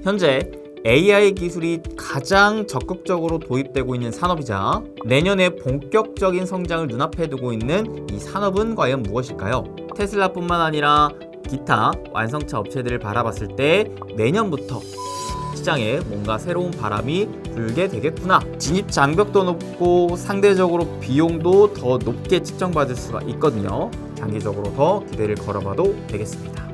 현재 AI 기술이 가장 적극적으로 도입되고 있는 산업이자 내년에 본격적인 성장을 눈앞에 두고 있는 이 산업은 과연 무엇일까요? 테슬라뿐만 아니라 기타 완성차 업체들을 바라봤을 때 내년부터 시장에 뭔가 새로운 바람이 불게 되겠구나. 진입 장벽도 높고 상대적으로 비용도 더 높게 측정받을 수가 있거든요. 장기적으로 더 기대를 걸어봐도 되겠습니다.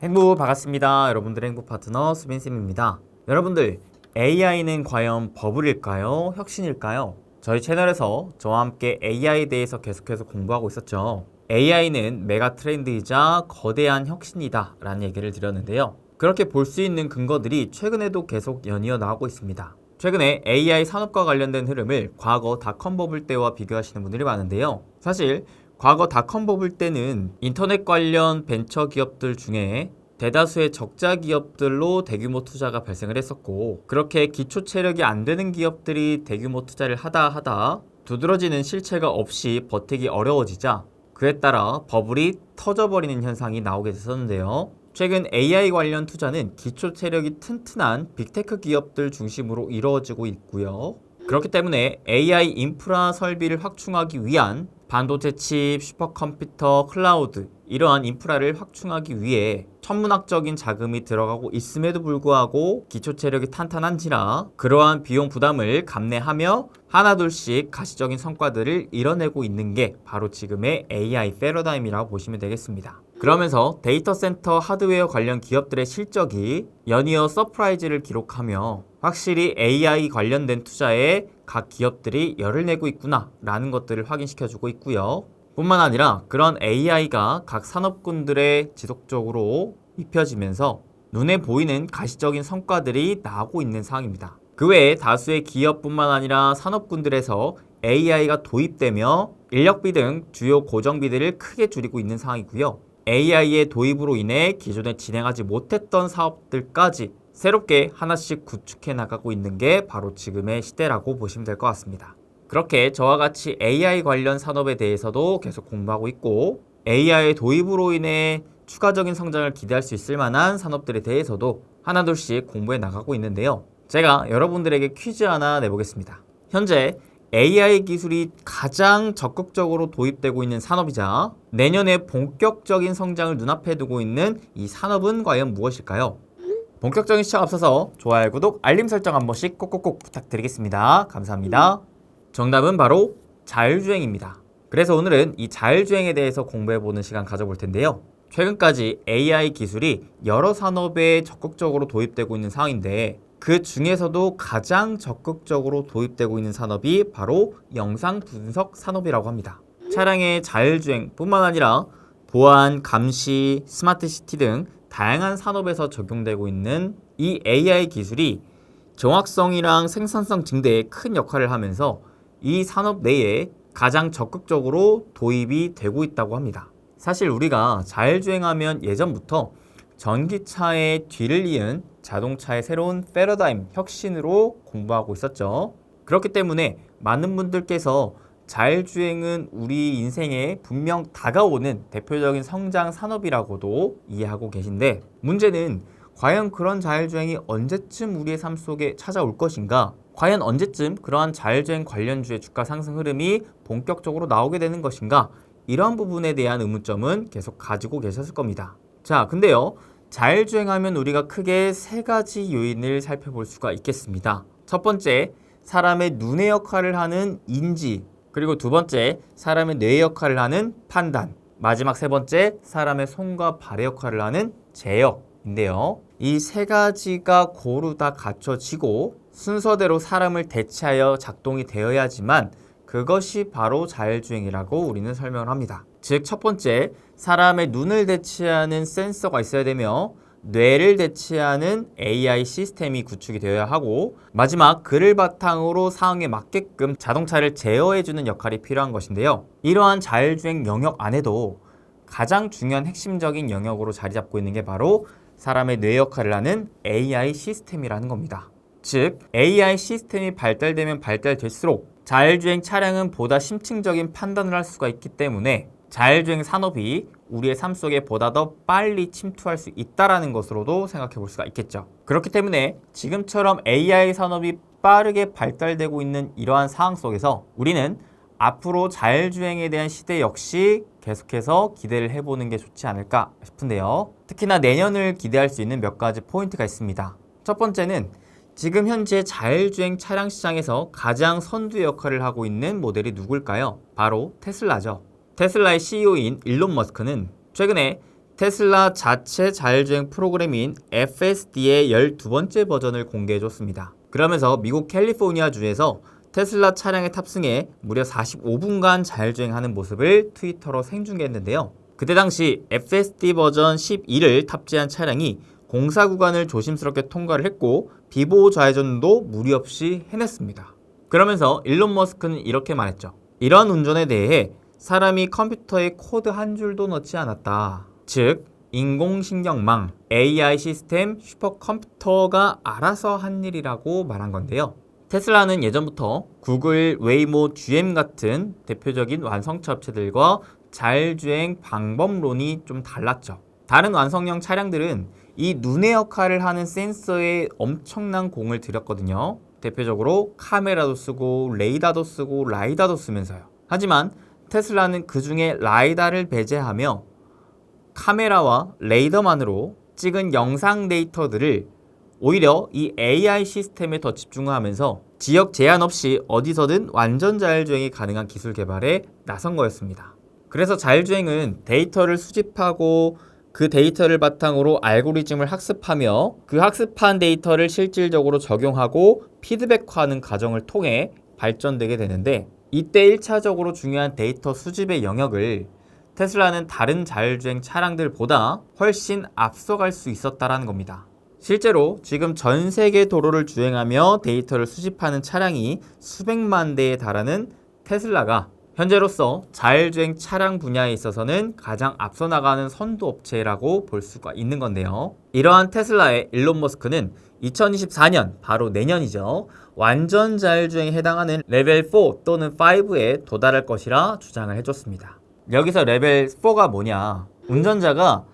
행부 반갑습니다. 여러분들의 행부 파트너 수빈쌤입니다. 여러분들, AI는 과연 버블일까요? 혁신일까요? 저희 채널에서 저와 함께 AI에 대해서 계속해서 공부하고 있었죠. AI는 메가 트렌드이자 거대한 혁신이다 라는 얘기를 드렸는데요. 그렇게 볼 수 있는 근거들이 최근에도 계속 연이어 나오고 있습니다. 최근에 AI 산업과 관련된 흐름을 과거 닷컴 버블 때와 비교하시는 분들이 많은데요. 사실 과거 닷컴 버블 때는 인터넷 관련 벤처 기업들 중에 대다수의 적자 기업들로 대규모 투자가 발생을 했었고, 그렇게 기초 체력이 안 되는 기업들이 대규모 투자를 하다 두드러지는 실체가 없이 버티기 어려워지자 그에 따라 버블이 터져버리는 현상이 나오게 됐었는데요. 최근 AI 관련 투자는 기초 체력이 튼튼한 빅테크 기업들 중심으로 이루어지고 있고요. 그렇기 때문에 AI 인프라 설비를 확충하기 위한 반도체 칩, 슈퍼컴퓨터, 클라우드 이러한 인프라를 확충하기 위해 천문학적인 자금이 들어가고 있음에도 불구하고 기초 체력이 탄탄한지라 그러한 비용 부담을 감내하며 하나둘씩 가시적인 성과들을 이뤄내고 있는 게 바로 지금의 AI 패러다임이라고 보시면 되겠습니다. 그러면서 데이터 센터 하드웨어 관련 기업들의 실적이 연이어 서프라이즈를 기록하며 확실히 AI 관련된 투자에 각 기업들이 열을 내고 있구나 라는 것들을 확인시켜주고 있고요. 뿐만 아니라 그런 AI가 각 산업군들에 지속적으로 입혀지면서 눈에 보이는 가시적인 성과들이 나오고 있는 상황입니다. 그 외에 다수의 기업뿐만 아니라 산업군들에서 AI가 도입되며 인력비 등 주요 고정비들을 크게 줄이고 있는 상황이고요. AI의 도입으로 인해 기존에 진행하지 못했던 사업들까지 새롭게 하나씩 구축해 나가고 있는 게 바로 지금의 시대라고 보시면 될 것 같습니다. 그렇게 저와 같이 AI 관련 산업에 대해서도 계속 공부하고 있고, AI의 도입으로 인해 추가적인 성장을 기대할 수 있을 만한 산업들에 대해서도 하나둘씩 공부해 나가고 있는데요. 제가 여러분들에게 퀴즈 하나 내보겠습니다. 현재 AI 기술이 가장 적극적으로 도입되고 있는 산업이자 내년에 본격적인 성장을 눈앞에 두고 있는 이 산업은 과연 무엇일까요? 본격적인 시작 앞서서 좋아요, 구독, 알림 설정 한 번씩 꼭꼭꼭 부탁드리겠습니다. 감사합니다. 정답은 바로 자율주행입니다. 그래서 오늘은 이 자율주행에 대해서 공부해보는 시간 가져볼 텐데요. 최근까지 AI 기술이 여러 산업에 적극적으로 도입되고 있는 상황인데 그 중에서도 가장 적극적으로 도입되고 있는 산업이 바로 영상 분석 산업이라고 합니다. 차량의 자율주행뿐만 아니라 보안, 감시, 스마트 시티 등 다양한 산업에서 적용되고 있는 이 AI 기술이 정확성이랑 생산성 증대에 큰 역할을 하면서 이 산업 내에 가장 적극적으로 도입이 되고 있다고 합니다. 사실 우리가 자율주행하면 예전부터 전기차의 뒤를 이은 자동차의 새로운 패러다임, 혁신으로 공부하고 있었죠. 그렇기 때문에 많은 분들께서 자율주행은 우리 인생에 분명 다가오는 대표적인 성장 산업이라고도 이해하고 계신데, 문제는 과연 그런 자율주행이 언제쯤 우리의 삶 속에 찾아올 것인가? 과연 언제쯤 그러한 자율주행 관련주의 주가 상승 흐름이 본격적으로 나오게 되는 것인가? 이러한 부분에 대한 의문점은 계속 가지고 계셨을 겁니다. 자, 근데요, 자율주행하면 우리가 크게 세 가지 요인을 살펴볼 수가 있겠습니다. 첫 번째, 사람의 눈의 역할을 하는 인지, 그리고 두 번째, 사람의 뇌의 역할을 하는 판단, 마지막 세 번째, 사람의 손과 발의 역할을 하는 제어인데요. 이 세 가지가 고루 다 갖춰지고 순서대로 사람을 대체하여 작동이 되어야지만 그것이 바로 자율주행이라고 우리는 설명을 합니다. 즉, 첫 번째, 사람의 눈을 대체하는 센서가 있어야 되며 뇌를 대체하는 AI 시스템이 구축이 되어야 하고, 마지막 그를 바탕으로 상황에 맞게끔 자동차를 제어해주는 역할이 필요한 것인데요. 이러한 자율주행 영역 안에도 가장 중요한 핵심적인 영역으로 자리 잡고 있는 게 바로 사람의 뇌 역할을 하는 AI 시스템이라는 겁니다. 즉, AI 시스템이 발달되면 발달될수록 자율주행 차량은 보다 심층적인 판단을 할 수가 있기 때문에 자율주행 산업이 우리의 삶 속에 보다 더 빨리 침투할 수 있다는 것으로도 생각해 볼 수가 있겠죠. 그렇기 때문에 지금처럼 AI 산업이 빠르게 발달되고 있는 이러한 상황 속에서 우리는 앞으로 자율주행에 대한 시대 역시 계속해서 기대를 해보는 게 좋지 않을까 싶은데요. 특히나 내년을 기대할 수 있는 몇 가지 포인트가 있습니다. 첫 번째는 지금 현재 자율주행 차량 시장에서 가장 선두 역할을 하고 있는 모델이 누굴까요? 바로 테슬라죠. 테슬라의 CEO인 일론 머스크는 최근에 테슬라 자체 자율주행 프로그램인 FSD의 12번째 버전을 공개해줬습니다. 그러면서 미국 캘리포니아주에서 테슬라 차량에 탑승해 무려 45분간 자율주행하는 모습을 트위터로 생중계했는데요. 그때 당시 FSD 버전 12를 탑재한 차량이 공사 구간을 조심스럽게 통과를 했고 비보호 좌회전도 무리 없이 해냈습니다. 그러면서 일론 머스크는 이렇게 말했죠. 이러한 운전에 대해 사람이 컴퓨터에 코드 한 줄도 넣지 않았다. 즉 인공신경망, AI 시스템, 슈퍼컴퓨터가 알아서 한 일이라고 말한 건데요. 테슬라는 예전부터 구글, 웨이모, GM 같은 대표적인 완성차 업체들과 자율주행 방법론이 좀 달랐죠. 다른 완성형 차량들은 이 눈의 역할을 하는 센서에 엄청난 공을 들였거든요. 대표적으로 카메라도 쓰고 레이더도 쓰고 라이다도 쓰면서요. 하지만 테슬라는 그 중에 라이다를 배제하며 카메라와 레이더만으로 찍은 영상 데이터들을 오히려 이 AI 시스템에 더 집중하면서 지역 제한 없이 어디서든 완전 자율주행이 가능한 기술 개발에 나선 거였습니다. 그래서 자율주행은 데이터를 수집하고 그 데이터를 바탕으로 알고리즘을 학습하며 그 학습한 데이터를 실질적으로 적용하고 피드백화하는 과정을 통해 발전되게 되는데 이때 1차적으로 중요한 데이터 수집의 영역을 테슬라는 다른 자율주행 차량들보다 훨씬 앞서갈 수 있었다는 겁니다. 실제로 지금 전 세계 도로를 주행하며 데이터를 수집하는 차량이 수백만 대에 달하는 테슬라가 현재로서 자율주행 차량 분야에 있어서는 가장 앞서 나가는 선두 업체라고 볼 수가 있는 건데요. 이러한 테슬라의 일론 머스크는 2024년, 바로 내년이죠. 완전 자율주행에 해당하는 레벨 4 또는 5에 도달할 것이라 주장을 해줬습니다. 여기서 레벨 4가 뭐냐? 운전자가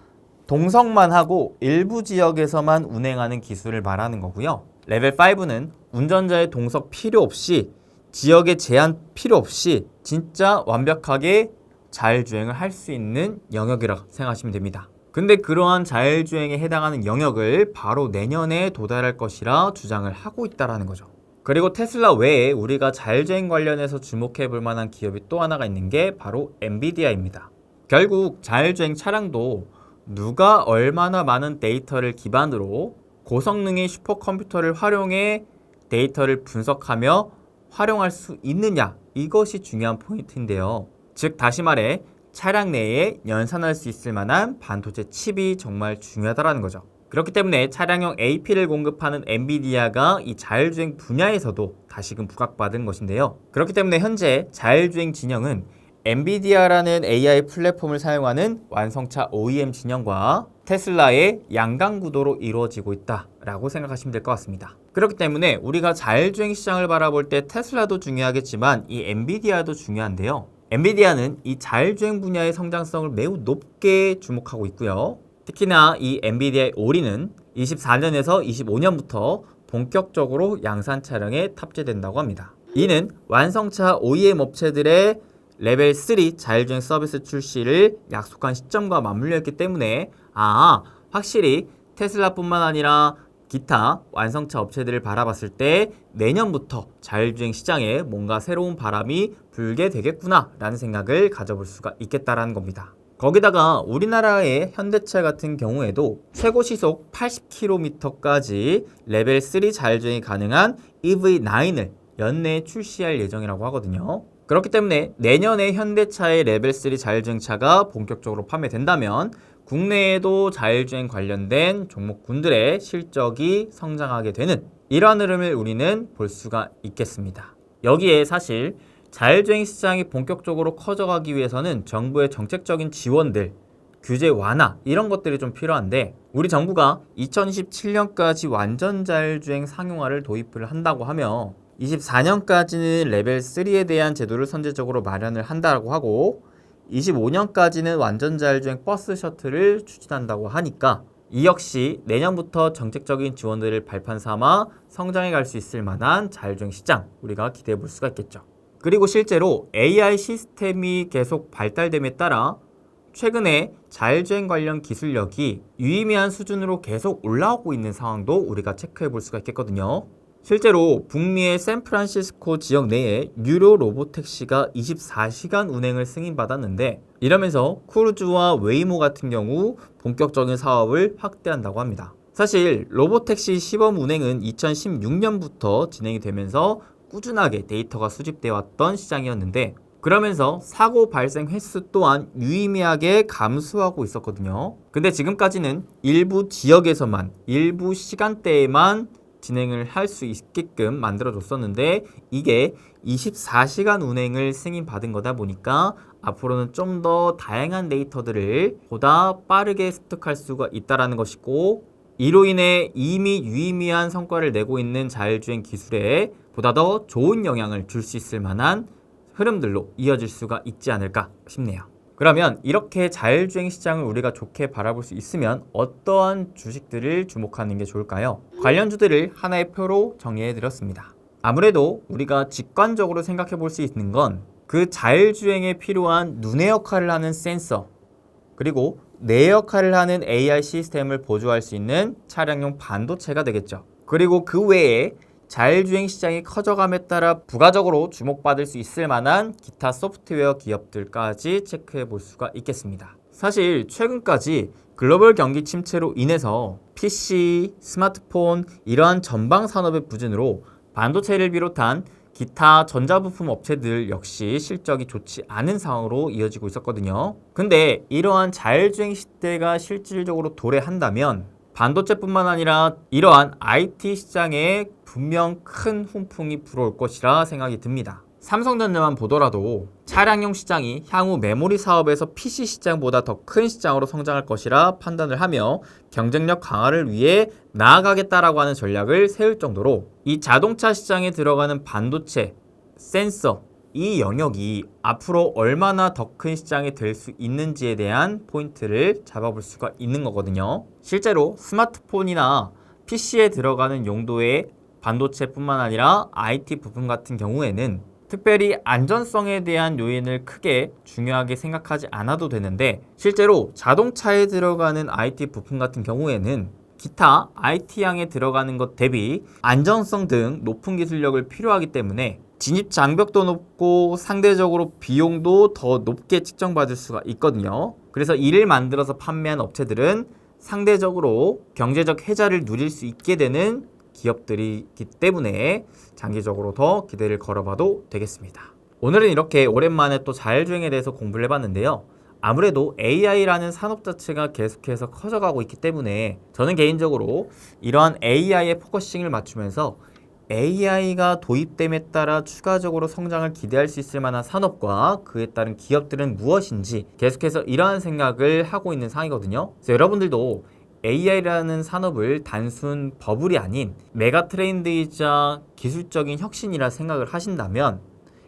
동석만 하고 일부 지역에서만 운행하는 기술을 말하는 거고요. 레벨 5는 운전자의 동석 필요 없이 지역의 제한 필요 없이 진짜 완벽하게 자율주행을 할 수 있는 영역이라고 생각하시면 됩니다. 근데 그러한 자율주행에 해당하는 영역을 바로 내년에 도달할 것이라 주장을 하고 있다는 거죠. 그리고 테슬라 외에 우리가 자율주행 관련해서 주목해 볼 만한 기업이 또 하나가 있는 게 바로 엔비디아입니다. 결국 자율주행 차량도 누가 얼마나 많은 데이터를 기반으로 고성능의 슈퍼컴퓨터를 활용해 데이터를 분석하며 활용할 수 있느냐, 이것이 중요한 포인트인데요. 즉 다시 말해 차량 내에 연산할 수 있을 만한 반도체 칩이 정말 중요하다는 거죠. 그렇기 때문에 차량용 AP를 공급하는 엔비디아가 이 자율주행 분야에서도 다시금 부각받은 것인데요. 그렇기 때문에 현재 자율주행 진영은 엔비디아라는 AI 플랫폼을 사용하는 완성차 OEM 진영과 테슬라의 양강 구도로 이루어지고 있다라고 생각하시면 될 것 같습니다. 그렇기 때문에 우리가 자율주행 시장을 바라볼 때 테슬라도 중요하겠지만 이 엔비디아도 중요한데요. 엔비디아는 이 자율주행 분야의 성장성을 매우 높게 주목하고 있고요. 특히나 이 엔비디아의 오리는 24년에서 25년부터 본격적으로 양산 차량에 탑재된다고 합니다. 이는 완성차 OEM 업체들의 레벨 3 자율주행 서비스 출시를 약속한 시점과 맞물려 있기 때문에 확실히 테슬라뿐만 아니라 기타 완성차 업체들을 바라봤을 때 내년부터 자율주행 시장에 뭔가 새로운 바람이 불게 되겠구나 라는 생각을 가져볼 수가 있겠다라는 겁니다. 거기다가 우리나라의 현대차 같은 경우에도 최고 시속 80km까지 레벨 3 자율주행이 가능한 EV9을 연내에 출시할 예정이라고 하거든요. 그렇기 때문에 내년에 현대차의 레벨 3 자율주행차가 본격적으로 판매된다면 국내에도 자율주행 관련된 종목군들의 실적이 성장하게 되는 이러한 흐름을 우리는 볼 수가 있겠습니다. 여기에 사실 자율주행 시장이 본격적으로 커져가기 위해서는 정부의 정책적인 지원들, 규제 완화 이런 것들이 좀 필요한데 우리 정부가 2027년까지 완전 자율주행 상용화를 도입을 한다고 하며 24년까지는 레벨 3에 대한 제도를 선제적으로 마련을 한다고 하고 25년까지는 완전 자율주행 버스 셔틀을 추진한다고 하니까 이 역시 내년부터 정책적인 지원들을 발판 삼아 성장해 갈 수 있을 만한 자율주행 시장 우리가 기대해 볼 수가 있겠죠. 그리고 실제로 AI 시스템이 계속 발달됨에 따라 최근에 자율주행 관련 기술력이 유의미한 수준으로 계속 올라오고 있는 상황도 우리가 체크해 볼 수가 있겠거든요. 실제로 북미의 샌프란시스코 지역 내에 유료 로보택시가 24시간 운행을 승인받았는데 이러면서 크루즈와 웨이모 같은 경우 본격적인 사업을 확대한다고 합니다. 사실 로보택시 시범 운행은 2016년부터 진행이 되면서 꾸준하게 데이터가 수집되어 왔던 시장이었는데 그러면서 사고 발생 횟수 또한 유의미하게 감소하고 있었거든요. 근데 지금까지는 일부 지역에서만 일부 시간대에만 진행을 할 수 있게끔 만들어줬었는데 이게 24시간 운행을 승인받은 거다 보니까 앞으로는 좀 더 다양한 데이터들을 보다 빠르게 습득할 수가 있다는 것이고 이로 인해 이미 유의미한 성과를 내고 있는 자율주행 기술에 보다 더 좋은 영향을 줄 수 있을 만한 흐름들로 이어질 수가 있지 않을까 싶네요. 그러면 이렇게 자율주행 시장을 우리가 좋게 바라볼 수 있으면 어떠한 주식들을 주목하는 게 좋을까요? 관련주들을 하나의 표로 정리해 드렸습니다. 아무래도 우리가 직관적으로 생각해 볼 수 있는 건 그 자율주행에 필요한 눈의 역할을 하는 센서 그리고 뇌 역할을 하는 AI 시스템을 보조할 수 있는 차량용 반도체가 되겠죠. 그리고 그 외에 자율주행 시장이 커져감에 따라 부가적으로 주목받을 수 있을 만한 기타 소프트웨어 기업들까지 체크해 볼 수가 있겠습니다. 사실 최근까지 글로벌 경기 침체로 인해서 PC, 스마트폰 이러한 전방 산업의 부진으로 반도체를 비롯한 기타 전자부품 업체들 역시 실적이 좋지 않은 상황으로 이어지고 있었거든요. 근데 이러한 자율주행 시대가 실질적으로 도래한다면 반도체뿐만 아니라 이러한 IT 시장에 분명 큰 훈풍이 불어올 것이라 생각이 듭니다. 삼성전자만 보더라도 차량용 시장이 향후 메모리 사업에서 PC 시장보다 더 큰 시장으로 성장할 것이라 판단을 하며 경쟁력 강화를 위해 나아가겠다라고 하는 전략을 세울 정도로 이 자동차 시장에 들어가는 반도체, 센서 이 영역이 앞으로 얼마나 더 큰 시장이 될 수 있는지에 대한 포인트를 잡아볼 수가 있는 거거든요. 실제로 스마트폰이나 PC에 들어가는 용도의 반도체뿐만 아니라 IT 부품 같은 경우에는 특별히 안전성에 대한 요인을 크게 중요하게 생각하지 않아도 되는데 실제로 자동차에 들어가는 IT 부품 같은 경우에는 기타 IT향에 들어가는 것 대비 안전성 등 높은 기술력을 필요하기 때문에 진입 장벽도 높고 상대적으로 비용도 더 높게 측정받을 수가 있거든요. 그래서 이를 만들어서 판매한 업체들은 상대적으로 경제적 혜자를 누릴 수 있게 되는 기업들이기 때문에 장기적으로 더 기대를 걸어봐도 되겠습니다. 오늘은 이렇게 오랜만에 또 자율주행에 대해서 공부를 해봤는데요. 아무래도 AI라는 산업 자체가 계속해서 커져가고 있기 때문에 저는 개인적으로 이러한 AI에 포커싱을 맞추면서 AI가 도입됨에 따라 추가적으로 성장을 기대할 수 있을 만한 산업과 그에 따른 기업들은 무엇인지 계속해서 이러한 생각을 하고 있는 상황이거든요. 그래서 여러분들도 AI라는 산업을 단순 버블이 아닌 메가 트렌드이자 기술적인 혁신이라 생각을 하신다면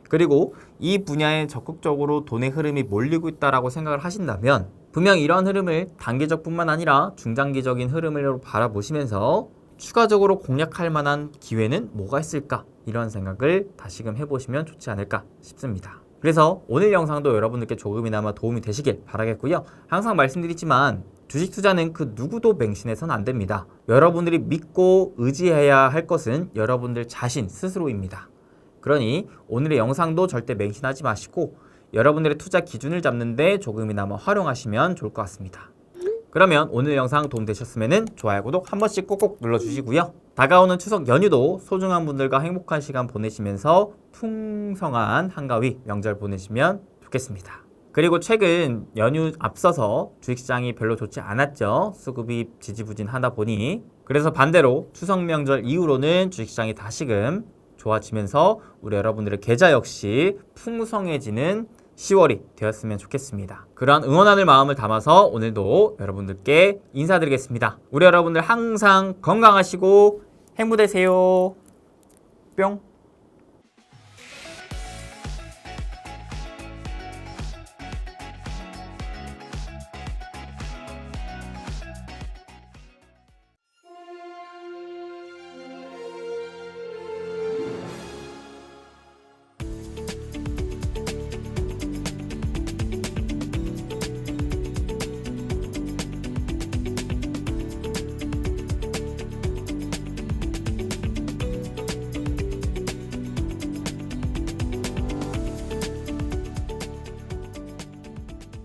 그리고 이 분야에 적극적으로 돈의 흐름이 몰리고 있다라고 생각을 하신다면 분명 이러한 흐름을 단기적뿐만 아니라 중장기적인 흐름으로 바라보시면서 추가적으로 공략할 만한 기회는 뭐가 있을까? 이런 생각을 다시금 해보시면 좋지 않을까 싶습니다. 그래서 오늘 영상도 여러분들께 조금이나마 도움이 되시길 바라겠고요. 항상 말씀드리지만 주식 투자는 그 누구도 맹신해서는 안 됩니다. 여러분들이 믿고 의지해야 할 것은 여러분들 자신 스스로입니다. 그러니 오늘의 영상도 절대 맹신하지 마시고 여러분들의 투자 기준을 잡는데 조금이나마 활용하시면 좋을 것 같습니다. 그러면 오늘 영상 도움되셨으면 좋아요, 구독 한 번씩 꼭꼭 눌러주시고요. 다가오는 추석 연휴도 소중한 분들과 행복한 시간 보내시면서 풍성한 한가위 명절 보내시면 좋겠습니다. 그리고 최근 연휴 앞서서 주식시장이 별로 좋지 않았죠. 수급이 지지부진하다 보니. 그래서 반대로 추석 명절 이후로는 주식시장이 다시금 좋아지면서 우리 여러분들의 계좌 역시 풍성해지는 10월이 되었으면 좋겠습니다. 그러한 응원하는 마음을 담아서 오늘도 여러분들께 인사드리겠습니다. 우리 여러분들 항상 건강하시고 행복되세요. 뿅.